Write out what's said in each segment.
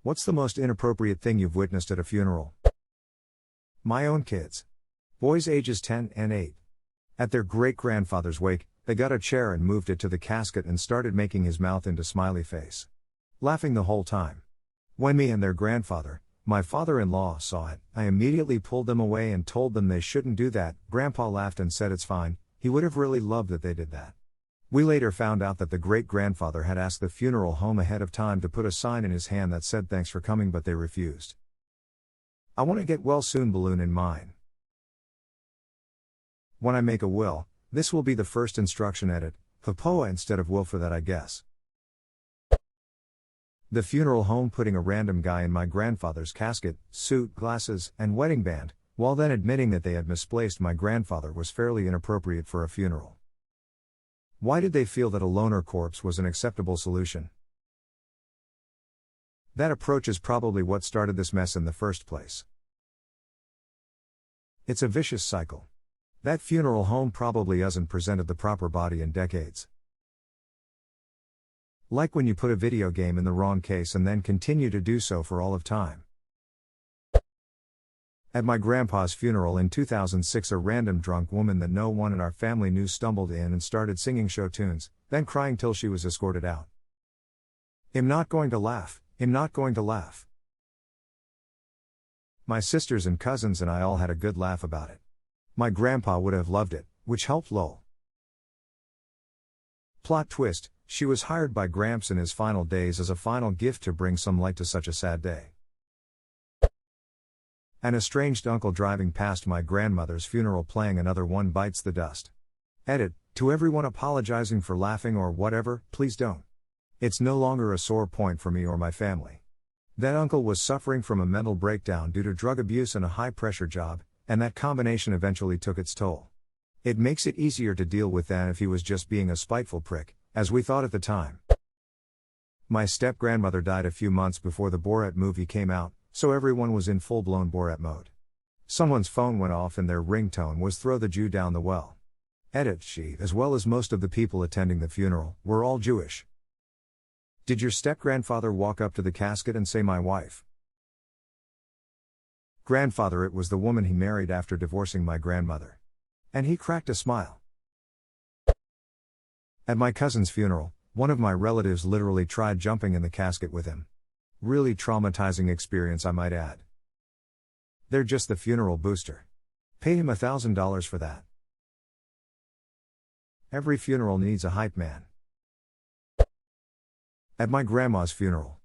What's the most inappropriate thing you've witnessed at a funeral? My own kids. Boys ages 10 and 8. At their great-grandfather's wake, they got a chair and moved it to the casket and started making his mouth into smiley face. Laughing the whole time. When me and their grandfather, my father-in-law, saw it, I immediately pulled them away and told them they shouldn't do that. Grandpa laughed and said it's fine, he would have really loved that they did that. We later found out that the great-grandfather had asked the funeral home ahead of time to put a sign in his hand that said thanks for coming, but they refused. I want to get well soon balloon in mine. When I make a will, this will be the first instruction edit, Papoa instead of will for that I guess. The funeral home putting a random guy in my grandfather's casket, suit, glasses, and wedding band, while then admitting that they had misplaced my grandfather was fairly inappropriate for a funeral. Why did they feel that a loner corpse was an acceptable solution? That approach is probably what started this mess in the first place. It's a vicious cycle. That funeral home probably hasn't presented the proper body in decades. Like when you put a video game in the wrong case and then continue to do so for all of time. At my grandpa's funeral in 2006, a random drunk woman that no one in our family knew stumbled in and started singing show tunes, then crying till she was escorted out. I'm not going to laugh, I'm not going to laugh. My sisters and cousins and I all had a good laugh about it. My grandpa would have loved it, which helped lol. Plot twist, she was hired by Gramps in his final days as a final gift to bring some light to such a sad day. An estranged uncle driving past my grandmother's funeral playing Another One Bites the Dust. Edit, to everyone apologizing for laughing or whatever, please don't. It's no longer a sore point for me or my family. That uncle was suffering from a mental breakdown due to drug abuse and a high-pressure job, and that combination eventually took its toll. It makes it easier to deal with than if he was just being a spiteful prick, as we thought at the time. My step-grandmother died a few months before the Borat movie came out, so everyone was in full-blown Borat mode. Someone's phone went off and their ringtone was "Throw the Jew down the well." Edit, she, as well as most of the people attending the funeral, were all Jewish. Did your step-grandfather walk up to the casket and say, "My wife"? Grandfather, it was the woman he married after divorcing my grandmother. And he cracked a smile. At my cousin's funeral, one of my relatives literally tried jumping in the casket with him. Really traumatizing experience, I might add. They're just the funeral booster. Pay him $1,000 for that. Every funeral needs a hype man. At my grandma's funeral,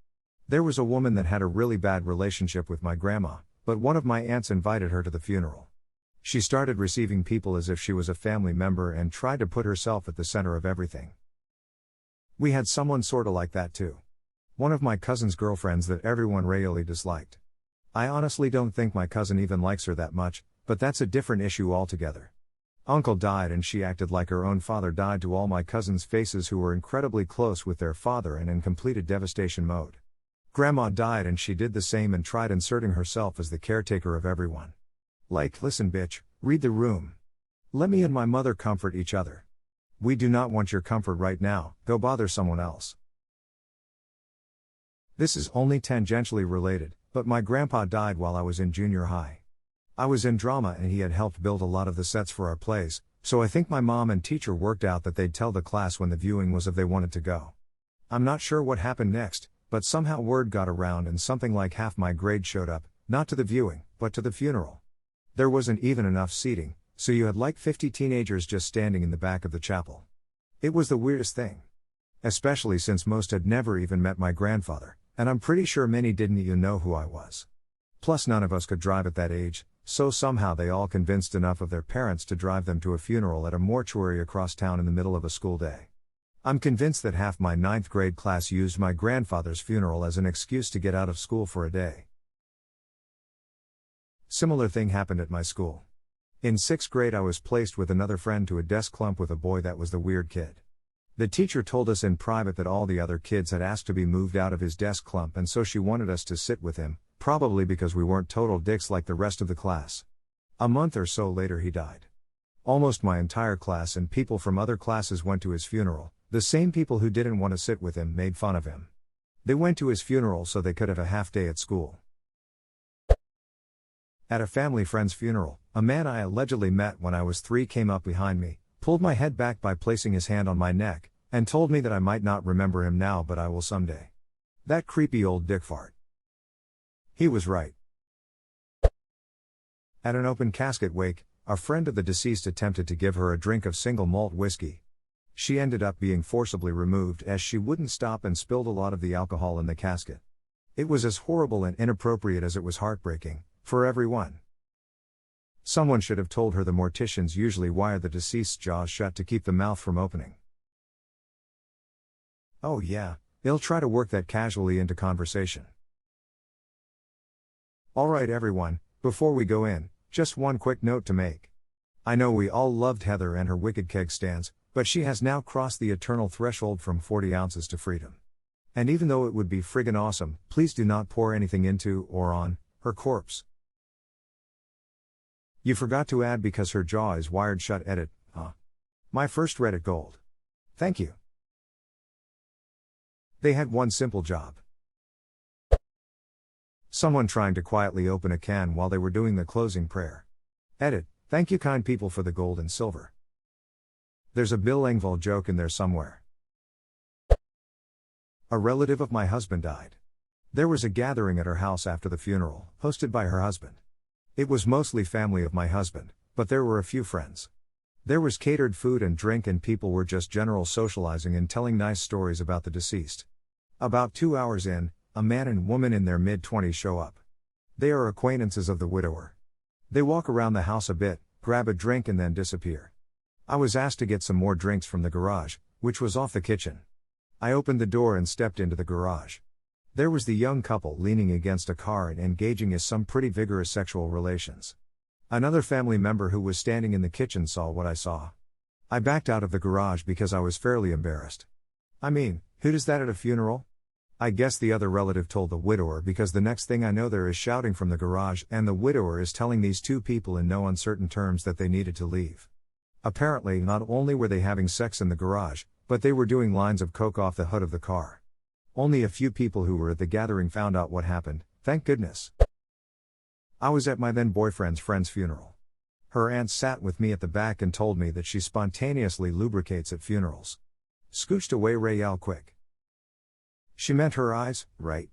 there was a woman that had a really bad relationship with my grandma, but one of my aunts invited her to the funeral. She started receiving people as if she was a family member and tried to put herself at the center of everything. We had someone sorta like that too. One of my cousin's girlfriends that everyone royally disliked. I honestly don't think my cousin even likes her that much, but that's a different issue altogether. Uncle died and she acted like her own father died to all my cousins' faces who were incredibly close with their father and in completed devastation mode. Grandma died and she did the same and tried inserting herself as the caretaker of everyone. Like, listen bitch, read the room. Let me and my mother comfort each other. We do not want your comfort right now, go bother someone else. This is only tangentially related, but my grandpa died while I was in junior high. I was in drama and he had helped build a lot of the sets for our plays, so I think my mom and teacher worked out that they'd tell the class when the viewing was if they wanted to go. I'm not sure what happened next, but somehow word got around and something like half my grade showed up, not to the viewing, but to the funeral. There wasn't even enough seating, so you had like 50 teenagers just standing in the back of the chapel. It was the weirdest thing. Especially since most had never even met my grandfather, and I'm pretty sure many didn't even know who I was. Plus none of us could drive at that age, so somehow they all convinced enough of their parents to drive them to a funeral at a mortuary across town in the middle of a school day. I'm convinced that half my 9th grade class used my grandfather's funeral as an excuse to get out of school for a day. Similar thing happened at my school. In 6th grade I was placed with another friend to a desk clump with a boy that was the weird kid. The teacher told us in private that all the other kids had asked to be moved out of his desk clump and so she wanted us to sit with him, probably because we weren't total dicks like the rest of the class. A month or so later he died. Almost my entire class and people from other classes went to his funeral. The same people who didn't want to sit with him made fun of him. They went to his funeral so they could have a half day at school. At a family friend's funeral, a man I allegedly met when I was 3 came up behind me, pulled my head back by placing his hand on my neck, and told me that I might not remember him now but I will someday. That creepy old dick fart. He was right. At an open casket wake, a friend of the deceased attempted to give her a drink of single malt whiskey. She ended up being forcibly removed as she wouldn't stop and spilled a lot of the alcohol in the casket. It was as horrible and inappropriate as it was heartbreaking, for everyone. Someone should have told her the morticians usually wire the deceased's jaws shut to keep the mouth from opening. Oh yeah, they'll try to work that casually into conversation. Alright everyone, before we go in, just one quick note to make. I know we all loved Heather and her wicked keg stands, but she has now crossed the eternal threshold from 40 ounces to freedom. And even though it would be friggin' awesome, please do not pour anything into, or on, her corpse. You forgot to add because her jaw is wired shut edit, huh? My first Reddit gold. Thank you. They had one simple job. Someone trying to quietly open a can while they were doing the closing prayer. Edit, thank you kind people for the gold and silver. There's a Bill Engvall joke in there somewhere. A relative of my husband died. There was a gathering at her house after the funeral, hosted by her husband. It was mostly family of my husband, but there were a few friends. There was catered food and drink and people were just general socializing and telling nice stories about the deceased. About 2 hours in, a man and woman in their mid-20s show up. They are acquaintances of the widower. They walk around the house a bit, grab a drink and then disappear. I was asked to get some more drinks from the garage, which was off the kitchen. I opened the door and stepped into the garage. There was the young couple leaning against a car and engaging in some pretty vigorous sexual relations. Another family member who was standing in the kitchen saw what I saw. I backed out of the garage because I was fairly embarrassed. I mean, who does that at a funeral? I guess the other relative told the widower because the next thing I know there is shouting from the garage and the widower is telling these two people in no uncertain terms that they needed to leave. Apparently not only were they having sex in the garage, but they were doing lines of coke off the hood of the car. Only a few people who were at the gathering found out what happened, thank goodness. I was at my then boyfriend's friend's funeral. Her aunt sat with me at the back and told me that she spontaneously lubricates at funerals. Scooched away Rayel quick. She meant her eyes, right?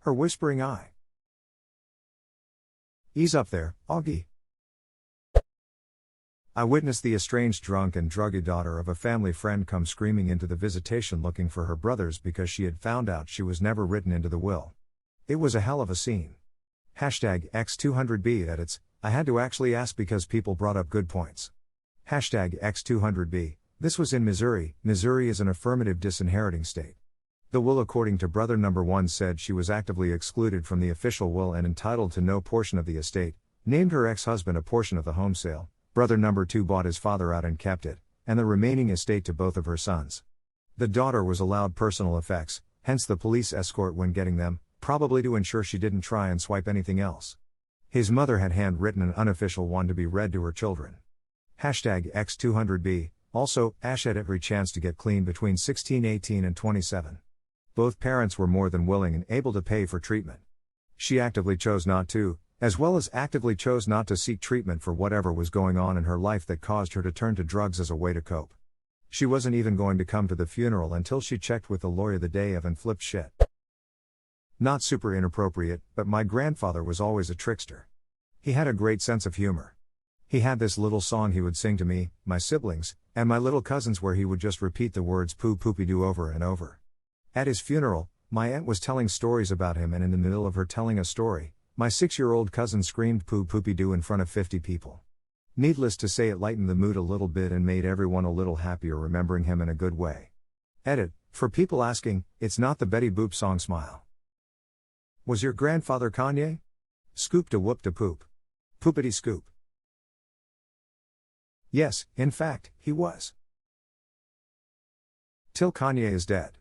Her whispering eye. Ease up there, Augie. I witnessed the estranged drunk and druggy daughter of a family friend come screaming into the visitation looking for her brothers because she had found out she was never written into the will. It was a hell of a scene. #X200B edits, I had to actually ask because people brought up good points. #X200B, this was in Missouri. Missouri is an affirmative disinheriting state. The will according to brother number 1 said she was actively excluded from the official will and entitled to no portion of the estate, named her ex-husband a portion of the home sale. Brother number 2 bought his father out and kept it, and the remaining estate to both of her sons. The daughter was allowed personal effects, hence the police escort when getting them, probably to ensure she didn't try and swipe anything else. His mother had handwritten an unofficial one to be read to her children. #X200B, also, Ash had every chance to get clean between 16, 18 and 27. Both parents were more than willing and able to pay for treatment. She actively chose not to, as well as actively chose not to seek treatment for whatever was going on in her life that caused her to turn to drugs as a way to cope. She wasn't even going to come to the funeral until she checked with the lawyer the day of and flipped shit. Not super inappropriate, but my grandfather was always a trickster. He had a great sense of humor. He had this little song he would sing to me, my siblings, and my little cousins where he would just repeat the words poo poopy doo over and over. At his funeral, my aunt was telling stories about him and in the middle of her telling a story, my 6-year-old cousin screamed poo poopy doo in front of 50 people. Needless to say it lightened the mood a little bit and made everyone a little happier remembering him in a good way. Edit, for people asking, it's not the Betty Boop song Smile. Was your grandfather Kanye? Scoop to whoop to poop. Poopity scoop. Yes, in fact, he was. Till Kanye is dead.